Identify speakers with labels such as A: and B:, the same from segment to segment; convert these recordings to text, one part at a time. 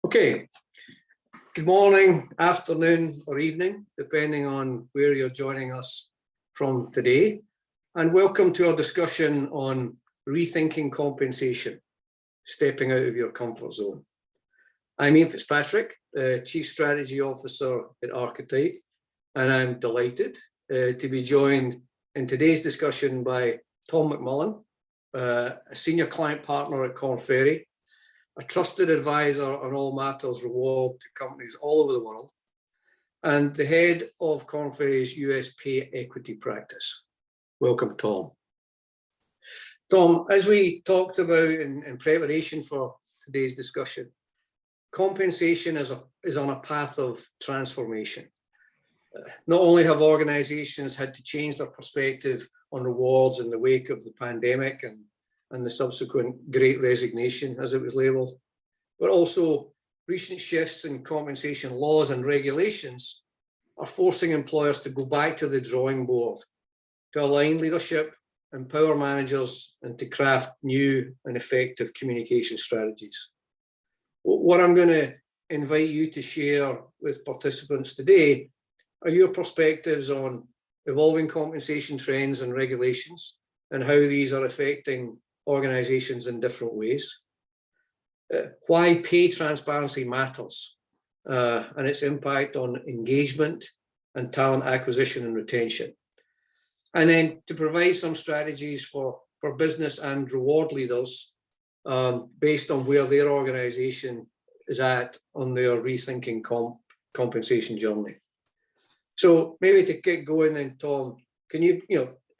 A: Okay, good morning, afternoon or evening, depending on where you're joining us from today. And welcome to our discussion on rethinking compensation, stepping out of your comfort zone. I'm Iain Fitzpatrick, Chief Strategy Officer at Archetype, and I'm delighted to be joined in today's discussion by Tom McMullen, a Senior Client Partner at Korn, Ferry, a trusted advisor on all matters reward to companies all over the world, and the head of Korn Ferry's US pay equity practice. Welcome, Tom. Tom, as we talked about in preparation for today's discussion, compensation is on a path of transformation. Not only have organizations had to change their perspective on rewards in the wake of the pandemic and the subsequent Great Resignation, as it was labelled, but also recent shifts in compensation laws and regulations are forcing employers to go back to the drawing board to align leadership, empower managers, and to craft new and effective communication strategies. What I'm going to invite you to share with participants today are your perspectives on evolving compensation trends and regulations and how these are affecting organizations in different ways, why pay transparency matters and its impact on engagement and talent acquisition and retention, and then to provide some strategies for business and reward leaders based on where their organization is at on their rethinking compensation journey. So maybe to get going then, Tom, can you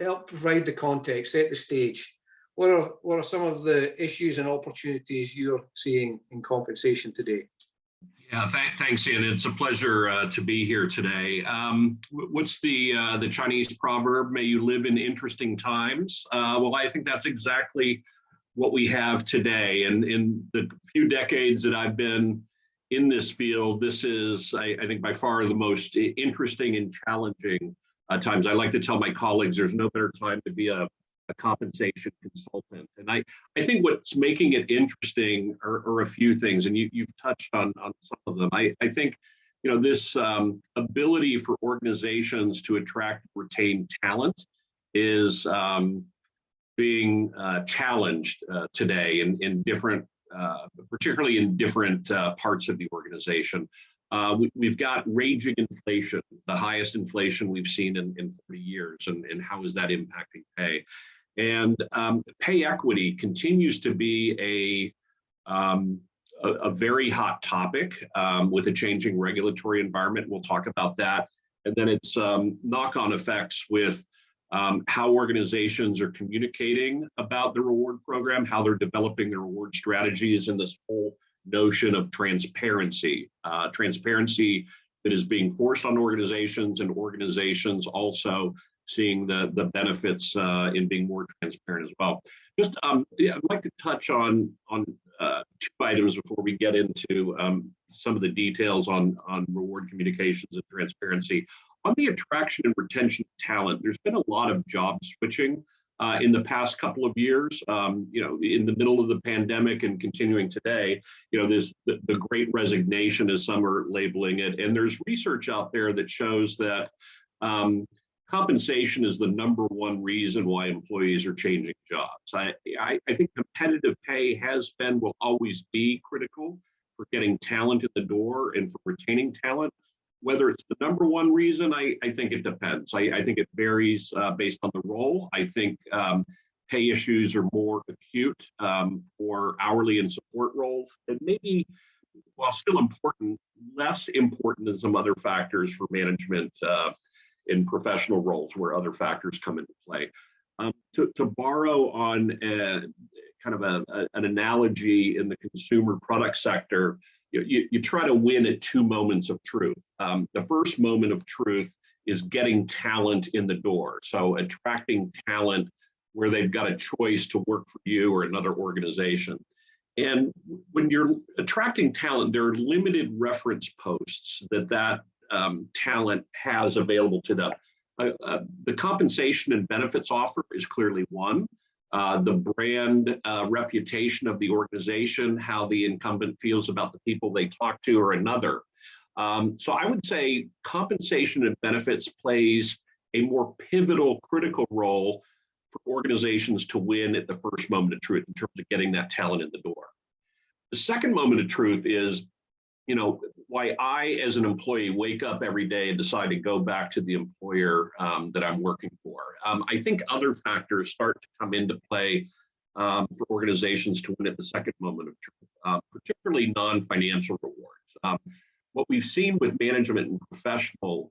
A: help provide the context, set the stage? What are some of the issues and opportunities you're seeing in compensation today?
B: Yeah, thanks, Iain. It's a pleasure to be here today. What's the Chinese proverb? May you live in interesting times. Well, I think that's exactly what we have today. And in the few decades that I've been in this field, this is, I think, by far the most interesting and challenging times. I like to tell my colleagues there's no better time to be a compensation consultant. And I think what's making it interesting are a few things, and you've touched on some of them. I think this ability for organizations to attract and retain talent is being challenged today in different, particularly in different parts of the organization. We've got raging inflation, the highest inflation we've seen in 40 years, and how is that impacting pay? And pay equity continues to be a very hot topic with a changing regulatory environment. We'll talk about that. And then it's knock-on effects with how organizations are communicating about the reward program, how they're developing their reward strategies, and this whole notion of transparency. Transparency that is being forced on organizations, and organizations also seeing the benefits in being more transparent as well. Just I'd like to touch on two items before we get into some of the details on reward communications and transparency. On the attraction and retention of talent, there's been a lot of job switching in the past couple of years. In the middle of the pandemic and continuing today, there's the Great Resignation, as some are labeling it, and there's research out there that shows that compensation is the #1 reason why employees are changing jobs. I think competitive pay has been, will always be critical for getting talent in the door and for retaining talent. Whether it's the #1 reason, I think it depends. I think it varies based on the role. I think pay issues are more acute for hourly and support roles, and maybe, while still important, less important than some other factors for management in professional roles where other factors come into play. To borrow on kind of an analogy in the consumer product sector, you try to win at two moments of truth. The first moment of truth is getting talent in the door. So attracting talent where they've got a choice to work for you or another organization. And when you're attracting talent, there are limited reference posts that talent has available to them. The compensation and benefits offer is clearly one. the brand reputation of the organization, how the incumbent feels about the people they talk to, or another. So I would say compensation and benefits plays a more pivotal, critical role for organizations to win at the first moment of truth in terms of getting that talent in the door. The second moment of truth is, why I, as an employee, wake up every day and decide to go back to the employer that I'm working for. I think other factors start to come into play for organizations to win at the second moment of truth, particularly non-financial rewards. What we've seen with management and professional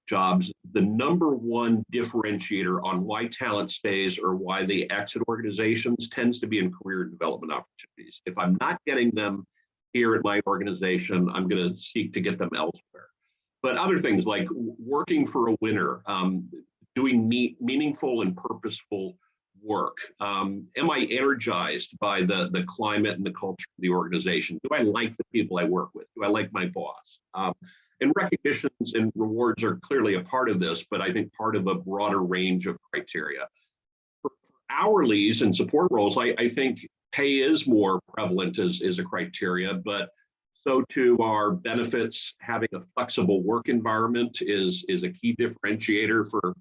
B: jobs, the number one differentiator on why talent stays or why they exit organizations tends to be in career development opportunities. If I'm not getting them here at my organization, I'm going to seek to get them elsewhere. But other things like working for a winner, doing meaningful and purposeful work. Am I energized by the climate and the culture of the organization? Do I like the people I work with? Do I like my boss? And recognitions and rewards are clearly a part of this, but I think part of a broader range of criteria. For hourlies and support roles, I think pay is more prevalent as a criteria, but so too are benefits. Having a flexible work environment is a key differentiator for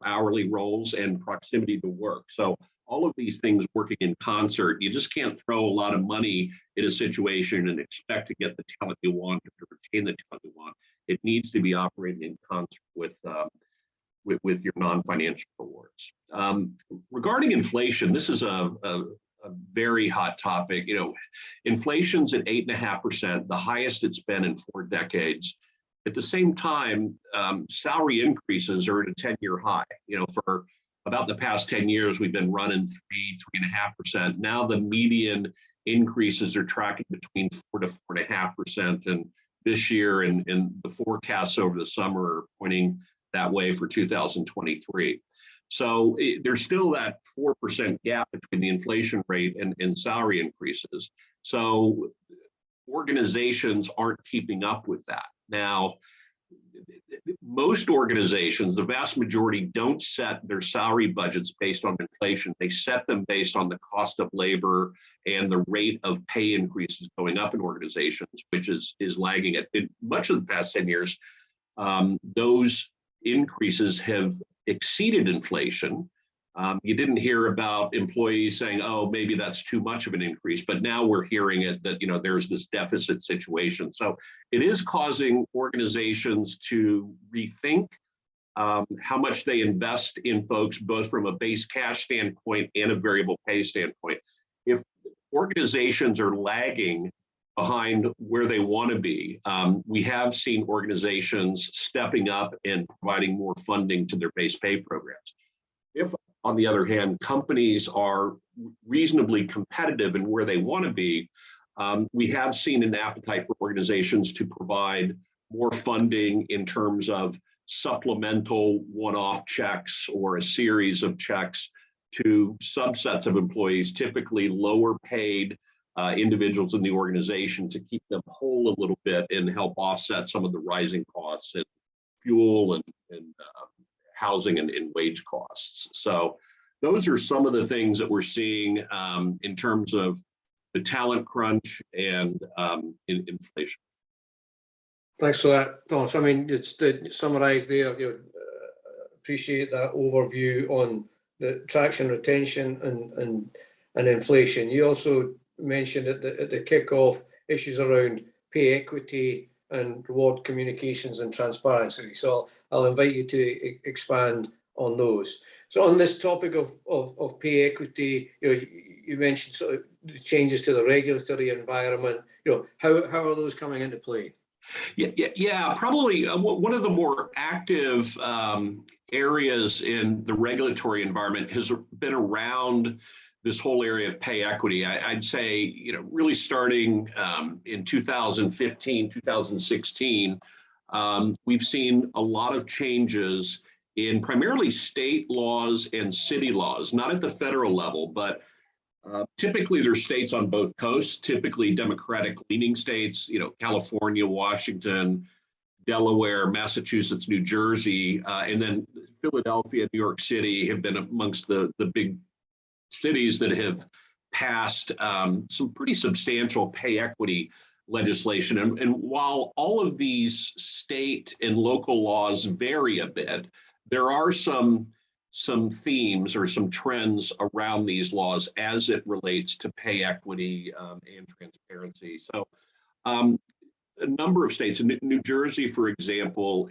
B: hourly roles, and proximity to work. So all of these things working in concert, you just can't throw a lot of money in a situation and expect to get the talent you want or to retain the talent you want. It needs to be operating in concert with your non-financial rewards. Regarding inflation, this is a very hot topic. Inflation's at 8.5%, the highest it's been in 4 decades. At the same time, salary increases are at a 10-year high. For about the past 10 years, we've been running 3.5%. Now the median increases are tracking between 4 to 4.5%, and this year and the forecasts over the summer are pointing that way for 2023. So there's still that 4% gap between the inflation rate and salary increases. So organizations aren't keeping up with that. Now, most organizations, the vast majority, don't set their salary budgets based on inflation. They set them based on the cost of labor and the rate of pay increases going up in organizations, which is lagging it. In much of the past 10 years, those increases have exceeded inflation. You didn't hear about employees saying, oh, maybe that's too much of an increase, but now we're hearing it that there's this deficit situation. So it is causing organizations to rethink how much they invest in folks, both from a base cash standpoint and a variable pay standpoint. If organizations are lagging behind where they want to be, we have seen organizations stepping up and providing more funding to their base pay programs. If, on the other hand, companies are reasonably competitive in where they want to be, we have seen an appetite for organizations to provide more funding in terms of supplemental one-off checks or a series of checks to subsets of employees, typically lower paid individuals in the organization, to keep them whole a little bit and help offset some of the rising costs in fuel and housing and wage costs. So those are some of the things that we're seeing in terms of the talent crunch and in inflation.
A: Thanks for that, Thomas. I mean, it's to summarize there, appreciate that overview on the traction, retention, and inflation. You also mentioned at the kickoff issues around pay equity and reward communications and transparency. So I'll invite you to expand on those. So on this topic of pay equity, you mentioned sort of the changes to the regulatory environment. How are those coming into play?
B: Yeah, probably one of the more active areas in the regulatory environment has been around this whole area of pay equity. I'd say, really starting in 2015, 2016, we've seen a lot of changes in primarily state laws and city laws, not at the federal level, but typically there's states on both coasts, typically Democratic leaning states, California, Washington, Delaware, Massachusetts, New Jersey, and then Philadelphia, New York City have been amongst the big cities that have passed some pretty substantial pay equity legislation. And while all of these state and local laws vary a bit, there are some themes or some trends around these laws as it relates to pay equity and transparency. So a number of states, New Jersey, for example,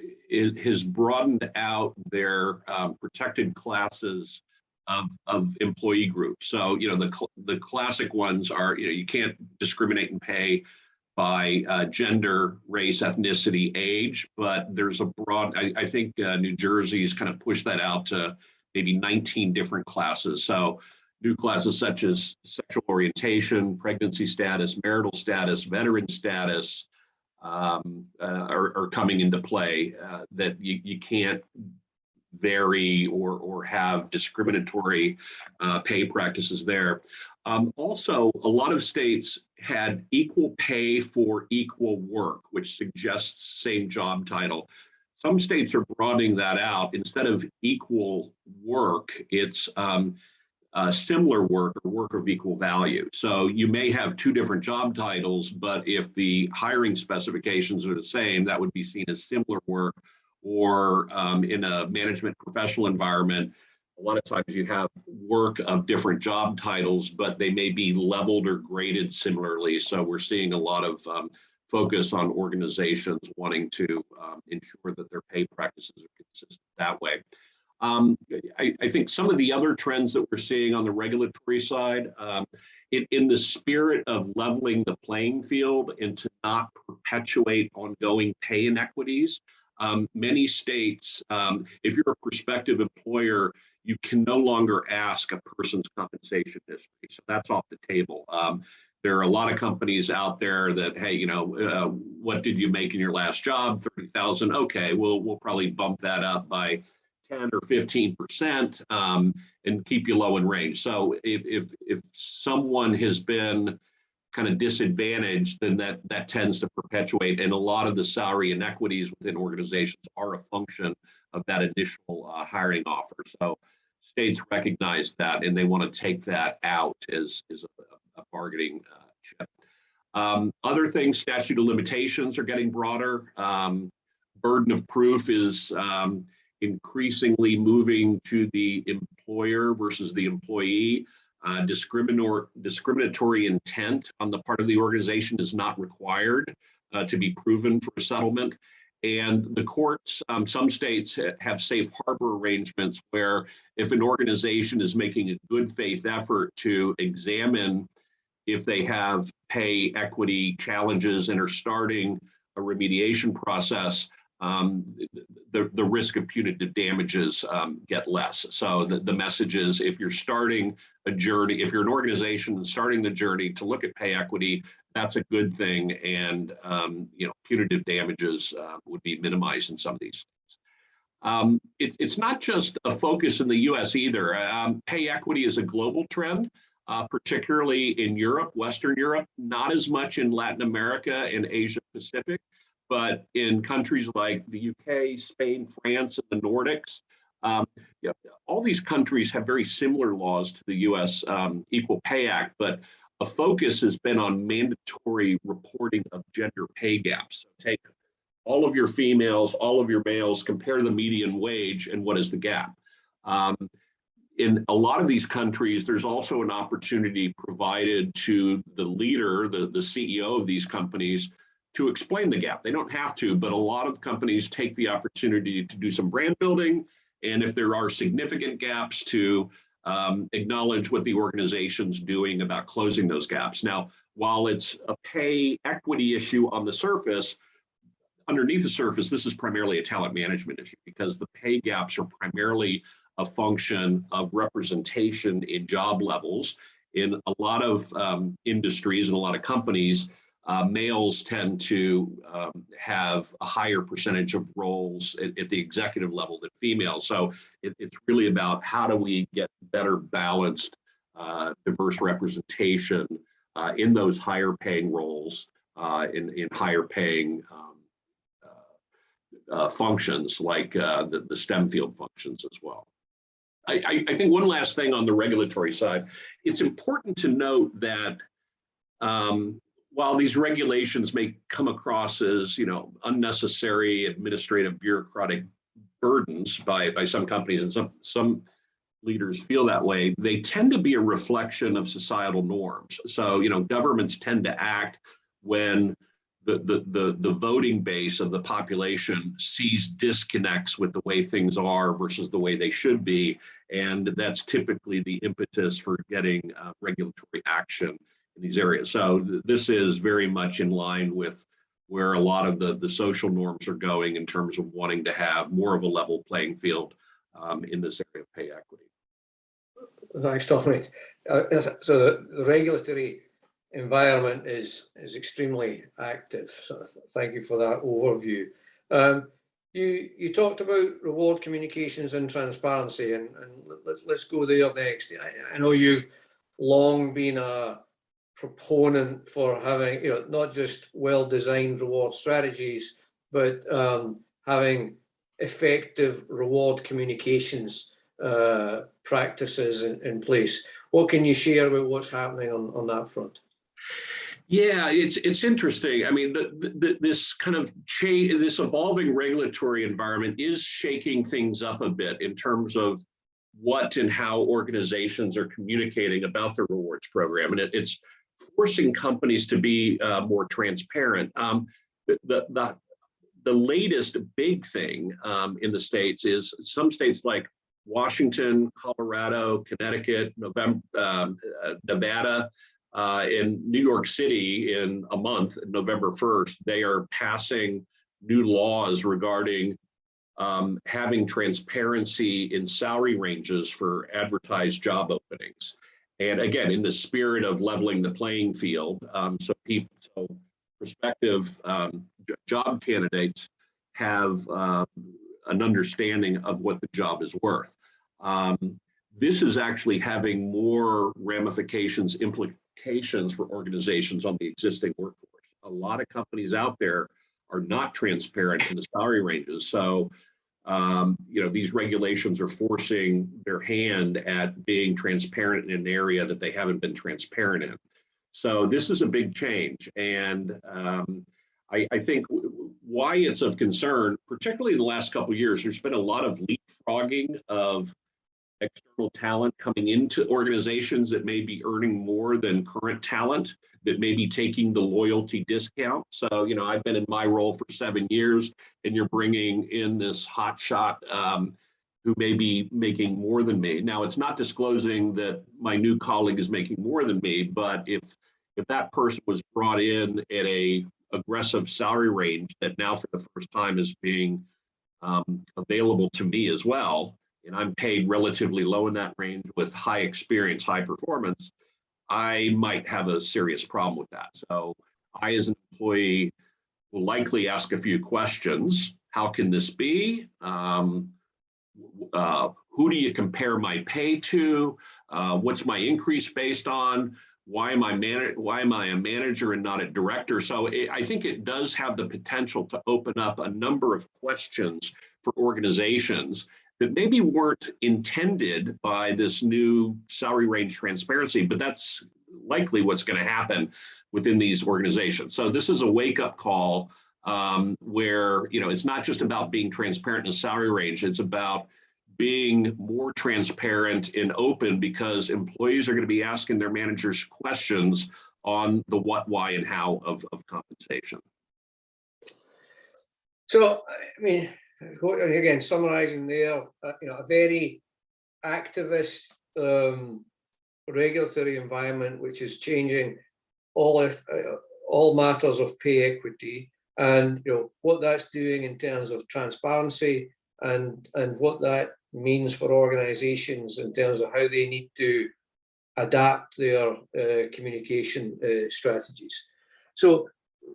B: has broadened out their protected classes of employee groups. So, the classic ones are, you can't discriminate in pay by gender, race, ethnicity, age, but there's a broad, I think New Jersey's kind of pushed that out to maybe 19 different classes. So new classes such as sexual orientation, pregnancy status, marital status, veteran status are coming into play, that you can't vary or have discriminatory pay practices there. Also, a lot of states had equal pay for equal work, which suggests same job title. Some states are broadening that out. Instead of equal work, it's similar work or work of equal value. So you may have two different job titles, but if the hiring specifications are the same, that would be seen as similar work. Or in a management professional environment, a lot of times you have work of different job titles, but they may be leveled or graded similarly. So we're seeing a lot of focus on organizations wanting to ensure that their pay practices are consistent that way. I think some of the other trends that we're seeing on the regulatory side, in the spirit of leveling the playing field and to not perpetuate ongoing pay inequities, many states, if you're a prospective employer, you can no longer ask a person's compensation history. So that's off the table. There are a lot of companies out there that, hey, what did you make in your last job? 30,000. Okay, we'll probably bump that up by 10 or 15% and keep you low in range. So if someone has been kind of disadvantaged, then that tends to perpetuate. And a lot of the salary inequities within organizations are a function of that initial hiring offer. So states recognize that, and they want to take that out as a bargaining chip. Other things, statute of limitations are getting broader. Burden of proof is increasingly moving to the employer versus the employee. Discriminatory intent on the part of the organization is not required to be proven for a settlement. And the courts, some states have safe harbor arrangements where if an organization is making a good faith effort to examine if they have pay equity challenges and are starting a remediation process, the risk of punitive damages get less. So the message is, if you're starting a journey, if you're an organization starting the journey to look at pay equity, that's a good thing, and punitive damages would be minimized in some of these things. It's not just a focus in the U.S. either. Pay equity is a global trend, particularly in Europe, Western Europe, not as much in Latin America and Asia Pacific. But in countries like the UK, Spain, France, and the Nordics, all these countries have very similar laws to the US Equal Pay Act, but a focus has been on mandatory reporting of gender pay gaps. So take all of your females, all of your males, compare the median wage, and what is the gap? In a lot of these countries, there's also an opportunity provided to the leader, the CEO of these companies, to explain the gap. They don't have to, but a lot of companies take the opportunity to do some brand building. And if there are significant gaps, to acknowledge what the organization's doing about closing those gaps. Now, while it's a pay equity issue on the surface, underneath the surface, this is primarily a talent management issue, because the pay gaps are primarily a function of representation in job levels. In a lot of industries and a lot of companies, males tend to have a higher percentage of roles at the executive level than females. So it's really about how do we get better balanced, diverse representation in those higher paying roles, in higher paying functions like the STEM field functions as well. I think one last thing on the regulatory side, it's important to note that while these regulations may come across as, unnecessary administrative bureaucratic burdens by some companies, and some leaders feel that way, they tend to be a reflection of societal norms. So, governments tend to act when the voting base of the population sees disconnects with the way things are versus the way they should be. And that's typically the impetus for getting regulatory action in these areas. So this is very much in line with where a lot of the social norms are going in terms of wanting to have more of a level playing field in this area of pay equity.
A: Thanks, Tommy. So the regulatory environment is extremely active. So thank you for that overview. You talked about reward communications and transparency, and let's go there next. I know you've long been a proponent for having, not just well-designed reward strategies, but having effective reward communications practices in place. What can you share about what's happening on that front?
B: Yeah, it's interesting. I mean, this kind of change, this evolving regulatory environment is shaking things up a bit in terms of what and how organizations are communicating about their rewards program, and it's forcing companies to be more transparent. The latest big thing in the states is some states like Washington, Colorado, Connecticut, Nevada, in New York City in a month, November 1st, they are passing new laws regarding having transparency in salary ranges for advertised job openings. And again, in the spirit of leveling the playing field, so prospective job candidates have an understanding of what the job is worth. This is actually having more ramifications, implications for organizations on the existing workforce. A lot of companies out there are not transparent in the salary ranges. So, these regulations are forcing their hand at being transparent in an area that they haven't been transparent in. So this is a big change. And I think why it's of concern, particularly in the last couple of years, there's been a lot of leapfrogging of external talent coming into organizations that may be earning more than current talent, that may be taking the loyalty discount. So, I've been in my role for 7 years, and you're bringing in this hot shot who may be making more than me. Now, it's not disclosing that my new colleague is making more than me, but if that person was brought in at a aggressive salary range that now for the first time is being available to me as well, and I'm paid relatively low in that range with high experience, high performance, I might have a serious problem with that. So I, as an employee, will likely ask a few questions. How can this be? Who do you compare my pay to? What's my increase based on? Why am I a manager and not a director? So I think it does have the potential to open up a number of questions for organizations that maybe weren't intended by this new salary range transparency, but that's likely what's going to happen within these organizations. So this is a wake-up call where it's not just about being transparent in a salary range, it's about being more transparent and open, because employees are going to be asking their managers questions on the what, why, and how of compensation.
A: So, I mean, again, summarizing there, a very activist regulatory environment, which is changing all matters of pay equity, and what that's doing in terms of transparency and what that means for organizations in terms of how they need to adapt their communication strategies. So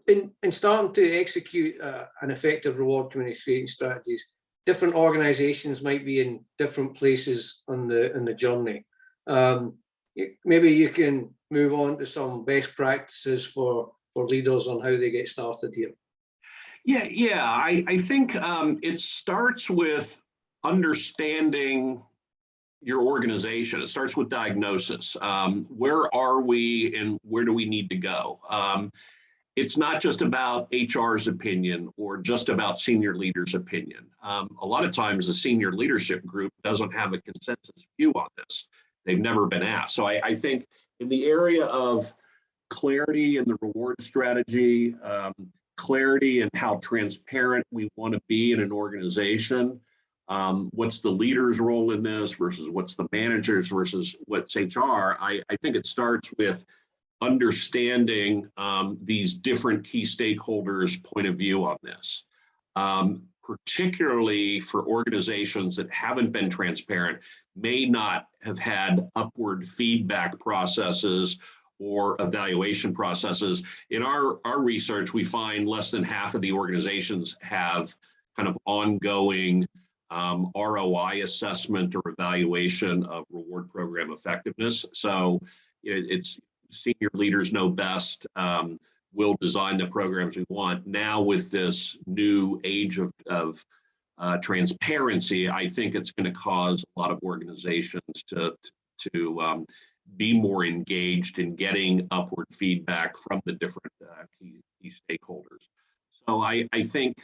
A: in starting to execute an effective reward communication strategies, different organizations might be in different places on the journey. Maybe you can move on to some best practices for leaders on how they get started here.
B: Yeah. I think it starts with understanding your organization. It starts with diagnosis. Where are we and where do we need to go? It's not just about HR's opinion or just about senior leaders' opinion. A lot of times the senior leadership group doesn't have a consensus view on this. They've never been asked. So I think in the area of clarity in the reward strategy, clarity in how transparent we want to be in an organization, what's the leader's role in this versus what's the manager's versus what's HR, I think it starts with understanding these different key stakeholders' point of view on this. Particularly for organizations that haven't been transparent, may not have had upward feedback processes or evaluation processes. In our research, we find less than half of the organizations have kind of ongoing ROI assessment or evaluation of reward program effectiveness. So it's senior leaders know best. We'll design the programs we want. Now with this new age of transparency, I think it's going to cause a lot of organizations to be more engaged in getting upward feedback from the different key stakeholders. So I think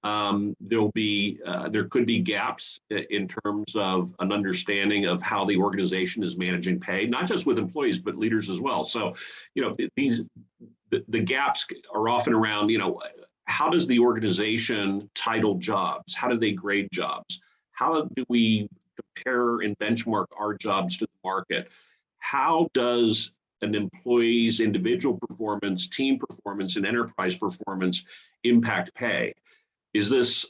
B: there could be gaps in terms of an understanding of how the organization is managing pay, not just with employees, but leaders as well. So, the gaps are often around, how does the organization title jobs? How do they grade jobs? How do we compare and benchmark our jobs to the market? How does an employee's individual performance, team performance, and enterprise performance impact pay? Is this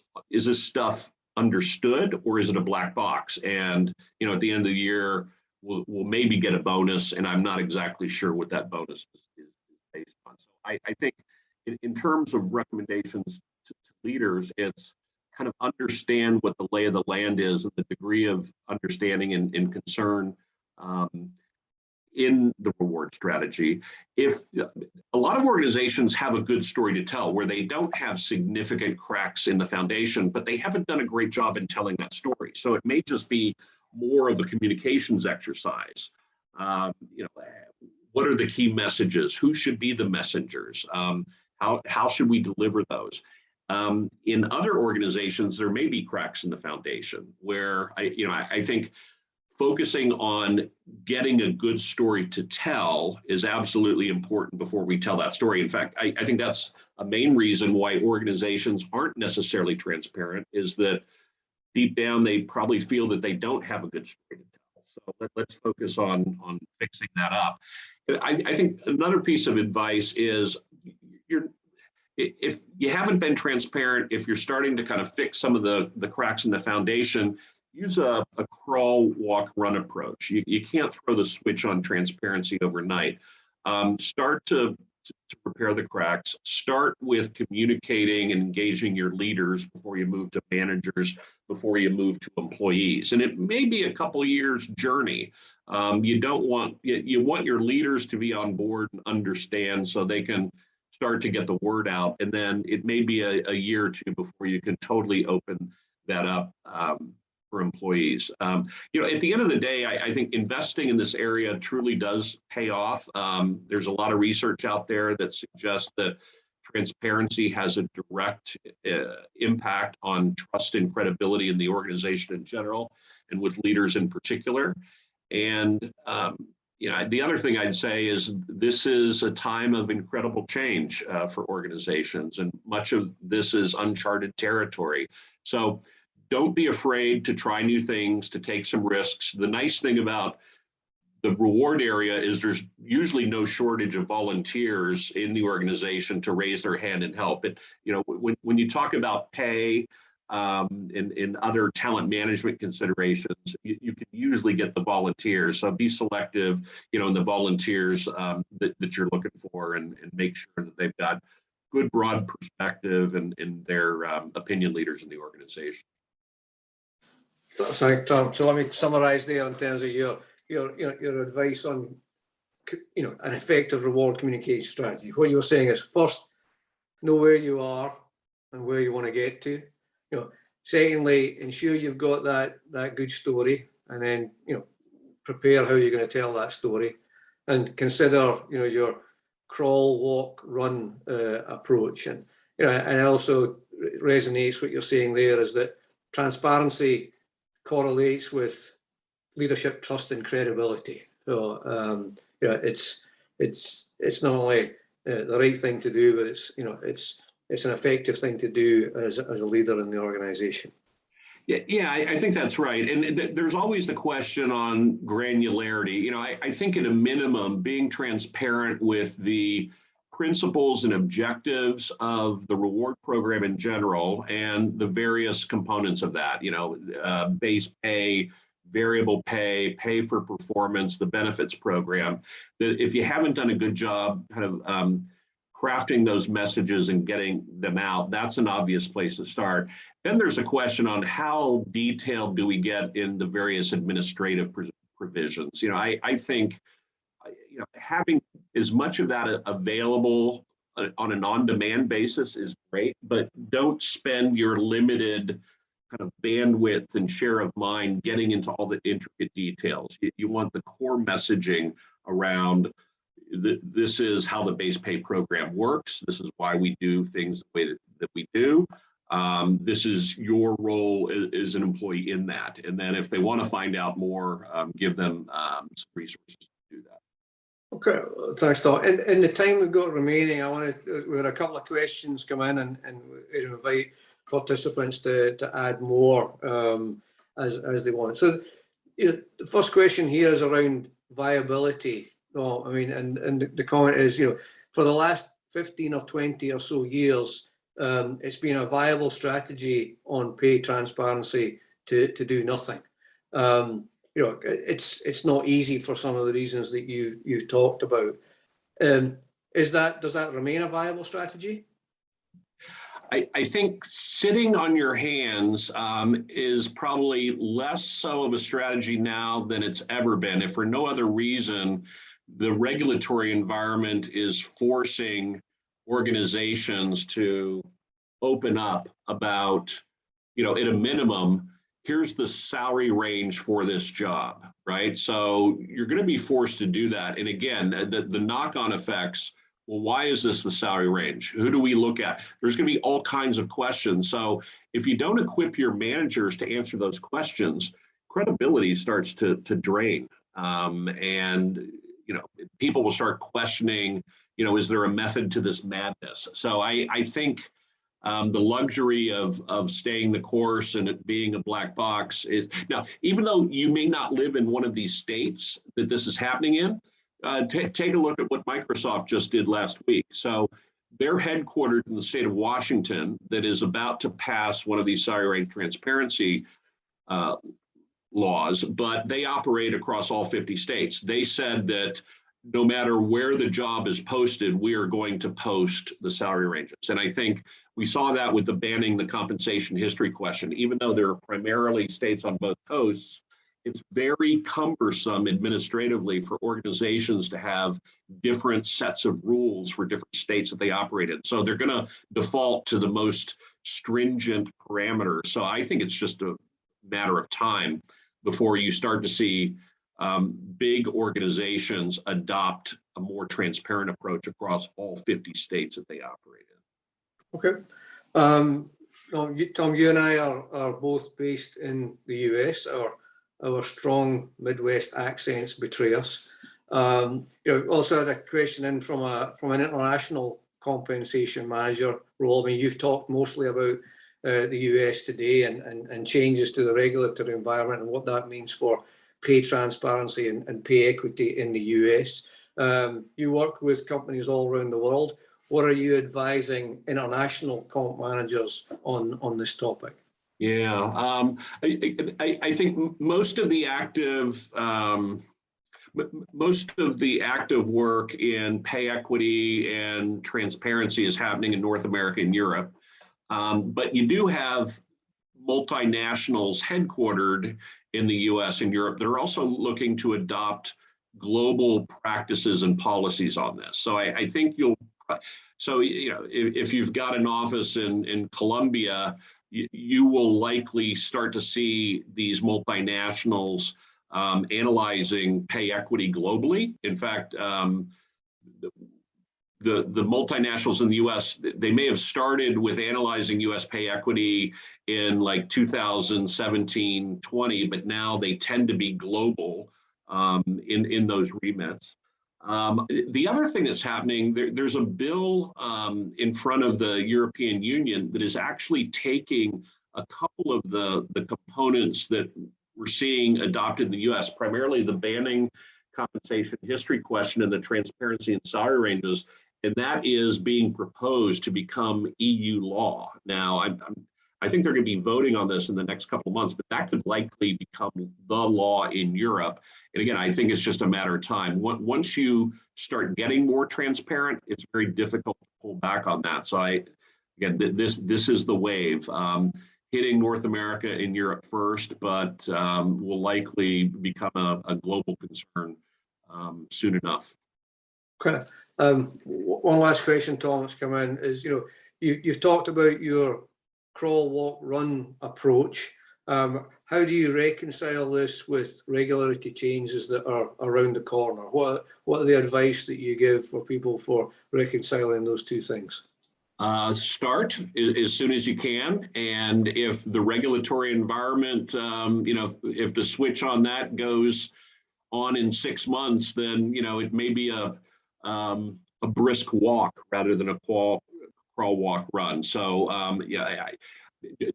B: stuff understood, or is it a black box? And at the end of the year, we'll maybe get a bonus, and I'm not exactly sure what that bonus is based on. So I think in terms of recommendations to leaders, it's kind of understand what the lay of the land is and the degree of understanding and concern in the reward strategy. If a lot of organizations have a good story to tell where they don't have significant cracks in the foundation, but they haven't done a great job in telling that story. So it may just be more of a communications exercise. What are the key messages? Who should be the messengers? How should we deliver those? In other organizations, there may be cracks in the foundation where I think focusing on getting a good story to tell is absolutely important before we tell that story. In fact, I think that's a main reason why organizations aren't necessarily transparent, is that deep down, they probably feel that they don't have a good story to tell. So let's focus on fixing that up. I think another piece of advice is if you haven't been transparent, if you're starting to kind of fix some of the cracks in the foundation, use a crawl, walk, run approach. You can't throw the switch on transparency overnight. Start to repair the cracks. Start with communicating and engaging your leaders before you move to managers, before you move to employees. And it may be a couple years journey. You want your leaders to be on board and understand so they can start to get the word out. And then it may be a year or two before you can totally open that up for employees. At the end of the day, I think investing in this area truly does pay off. There's a lot of research out there that suggests that transparency has a direct impact on trust and credibility in the organization in general, and with leaders in particular. And the other thing I'd say is this is a time of incredible change for organizations, and much of this is uncharted territory. So don't be afraid to try new things, to take some risks. The nice thing about the reward area is there's usually no shortage of volunteers in the organization to raise their hand and help. When you talk about pay and other talent management considerations, you can usually get the volunteers. So be selective, in the volunteers that you're looking for, and make sure that they've got good broad perspective and they're opinion leaders in the organization.
A: Thanks, Tom. So let me summarize there in terms of your advice on an effective reward communication strategy. What you're saying is, first, know where you are and where you want to get to. Secondly, ensure you've got that good story and then, prepare how you're going to tell that story, and consider, your crawl, walk, run approach. And, and also resonates what you're saying there is that transparency correlates with leadership, trust, and credibility. So, it's not only the right thing to do, but it's an effective thing to do as a leader in the organization.
B: Yeah, I think that's right. And there's always the question on granularity. I think at a minimum, being transparent with the principles and objectives of the reward program in general and the various components of that, base pay, variable pay, pay for performance, the benefits program, that if you haven't done a good job kind of crafting those messages and getting them out, that's an obvious place to start. Then there's a question on how detailed do we get in the various administrative provisions. I think having as much of that available on an on-demand basis is great, but don't spend your limited kind of bandwidth and share of mind getting into all the intricate details. You want the core messaging around this is how the base pay program works. This is why we do things the way that we do. This is your role as an employee in that. And then if they want to find out more, give them some resources to do that.
A: Okay, thanks, Tom. In the time we've got remaining, we had a couple of questions come in, and invite participants to add more as they want. So, the first question here is around viability. And the comment is, for the last 15 or 20 or so years, it's been a viable strategy on pay transparency to do nothing. It's not easy for some of the reasons that you've talked about. Does that remain a viable strategy?
B: I think sitting on your hands is probably less so of a strategy now than it's ever been. If for no other reason, the regulatory environment is forcing organizations to open up about, at a minimum, here's the salary range for this job, right? So you're going to be forced to do that. And again, the knock-on effects, well, why is this the salary range? Who do we look at? There's going to be all kinds of questions. So if you don't equip your managers to answer those questions, credibility starts to drain. And people will start questioning, is there a method to this madness? So I think the luxury of staying the course and it being a black box is now, even though you may not live in one of these states that this is happening in, take a look at what Microsoft just did last week. So they're headquartered in the state of Washington that is about to pass one of these salary range transparency laws, but they operate across all 50 states. They said that no matter where the job is posted, we are going to post the salary ranges. And I think we saw that with the banning the compensation history question. Even though there are primarily states on both coasts, it's very cumbersome administratively for organizations to have different sets of rules for different states that they operate in. So they're going to default to the most stringent parameters. So I think it's just a matter of time before you start to see big organizations adopt a more transparent approach across all 50 states that they operate in.
A: Okay. Tom, you and I are both based in the US. Our strong Midwest accents betray us. Also had a question in from an international compensation manager role. You've talked mostly about the US today and changes to the regulatory environment and what that means for pay transparency and pay equity in the US. You work with companies all around the world. What are you advising international comp managers on this topic?
B: Yeah, I think most of the active work in pay equity and transparency is happening in North America and Europe. But you do have multinationals headquartered in the US and Europe that are also looking to adopt global practices and policies on this. So I think if you've got an office in Colombia, you will likely start to see these multinationals analyzing pay equity globally. In fact, the multinationals in the US, they may have started with analyzing US pay equity in like 2017, 20, but now they tend to be global in those remits. The other thing that's happening, there's a bill in front of the European Union that is actually taking a couple of the components that we're seeing adopted in the US, primarily the banning compensation history question and the transparency in salary ranges, and that is being proposed to become EU law. Now, I think they're going to be voting on this in the next couple of months, but that could likely become the law in Europe. And again, I think it's just a matter of time. Once you start getting more transparent, it's very difficult to pull back on that. So again, this is the wave. Hitting North America and Europe first, but will likely become a global concern soon enough.
A: Okay. One last question, Tom, that's come in is, you've talked about your crawl, walk, run approach. How do you reconcile this with regularity changes that are around the corner? What are the advice that you give for people for reconciling those two things?
B: Start as soon as you can, and if the regulatory environment, if the switch on that goes on in 6 months, then it may be a brisk walk rather than a crawl, walk, run. So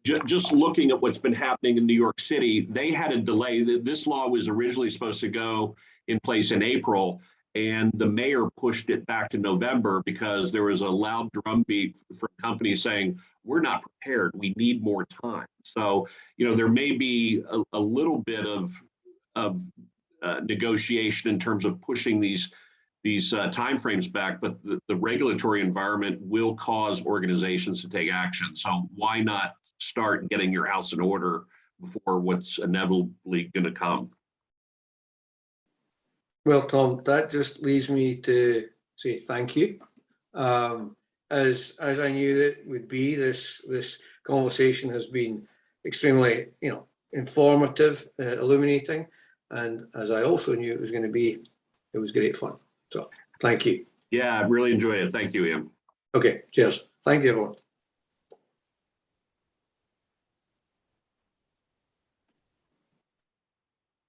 B: just looking at what's been happening in New York City, they had a delay. This law was originally supposed to go in place in April, and the mayor pushed it back to November because there was a loud drumbeat from companies saying, we're not prepared, we need more time. So, there may be a little bit of negotiation in terms of pushing these timeframes back, but the regulatory environment will cause organizations to take action. So why not start getting your house in order before what's inevitably going to come?
A: Well, Tom, that just leaves me to say thank you. As I knew it would be, this conversation has been extremely, informative, illuminating, and as I also knew it was going to be, it was great fun. So thank you.
B: Yeah, I really enjoyed it. Thank you, Iain.
A: Okay, cheers. Thank you, everyone.